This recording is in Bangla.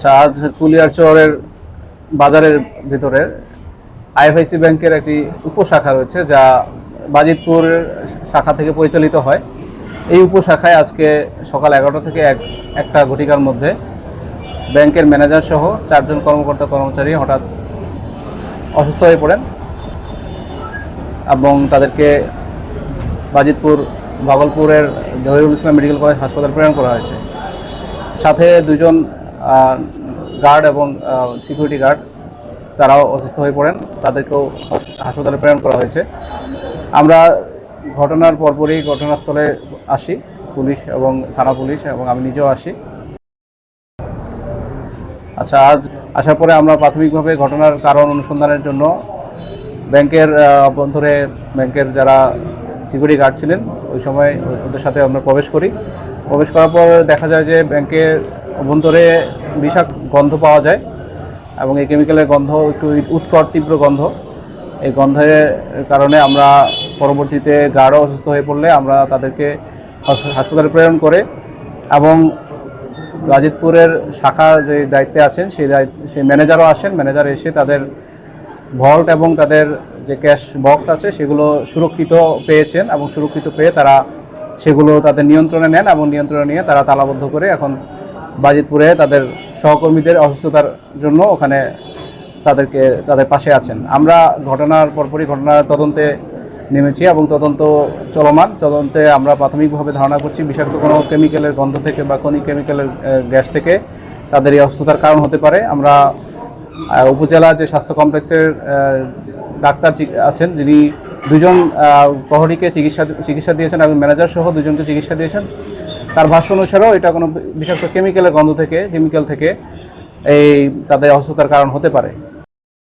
আচ্ছা, আজ কুলিয়ারচরের বাজারের ভিতরে আইএফআইসি ব্যাংকের একটি উপশাখা রয়েছে, যা বাজিতপুর শাখা থেকে পরিচালিত হয়। এই উপশাখায় আজকে সকাল 11টা থেকে একটা ঘটিকার মধ্যে ব্যাংকের ম্যানেজার সহ 4 জন কর্মচারী হঠাৎ অসুস্থ হয়ে পড়েন এবং তাদেরকে বাজিতপুর ভাগলপুরের জহিরুল ইসলাম মেডিকেল কলেজ হাসপাতালে প্রেরণ করা হয়েছে। সাথে 2 জন গার্ড এবং সিকিউরিটি গার্ড তারাও অসুস্থ হয়ে পড়েন, তাদেরকেও হাসপাতালে প্রেরণ করা হয়েছে। আমরা ঘটনার পরপরই ঘটনাস্থলে আসি, পুলিশ এবং থানা পুলিশ এবং আমি নিজেও আসি। আচ্ছা, আজ আসার পরে আমরা প্রাথমিকভাবে ঘটনার কারণ অনুসন্ধানের জন্য ব্যাংকের অভ্যন্তরে ব্যাংকের যারা সিকিউরিটি গার্ড ছিলেন ওই সময় ওদের সাথে আমরা প্রবেশ করার পর দেখা যায় যে ব্যাংকের অভ্যন্তরে বিষাক্ত গন্ধ পাওয়া যায় এবং এই কেমিক্যালের গন্ধ একটু উৎকট তীব্র গন্ধ। এই গন্ধের কারণে আমরা পরবর্তীতে গার্ডও অসুস্থ হয়ে পড়লে আমরা তাদেরকে হাসপাতালে প্রেরণ করে এবং গাজীপুরের শাখা যে দায়িত্বে আছেন সেই ম্যানেজারও আসেন। ম্যানেজার এসে তাদের ভল্ট এবং তাদের যে ক্যাশ বক্স আছে সেগুলো সুরক্ষিত পেয়েছেন এবং সুরক্ষিত পেয়ে তারা সেগুলো তাদের নিয়ন্ত্রণে নেন এবং নিয়ন্ত্রণে নিয়ে তারা তালাবদ্ধ করে এখন বাজিতপুরে তাদের সহকর্মীদের অসুস্থতার জন্য ওখানে তাদের পাশে আছেন। আমরা ঘটনার পরপরই ঘটনার তদন্তে নেমেছি এবং তদন্ত চলমান। তদন্তে আমরা প্রাথমিকভাবে ধারণা করছি বিষাক্ত কোনো কেমিক্যালের গন্ধ থেকে বা কোনো কেমিক্যালের গ্যাস থেকে তাদের এই অসুস্থতার কারণ হতে পারে। আমরা উপজেলা যে স্বাস্থ্য কমপ্লেক্সের ডাক্তার আছেন, যিনি 2 জন প্রহরীকে চিকিৎসা দিয়েছেন এবং ম্যানেজার সহ 2 জনকে চিকিৎসা দিয়েছেন, তার ভাষ্য অনুসারেও এটা কোনো বিষাক্ত কেমিক্যালের গন্ধ থেকে কেমিক্যাল থেকে এই তাদের অসুস্থতার কারণ হতে পারে।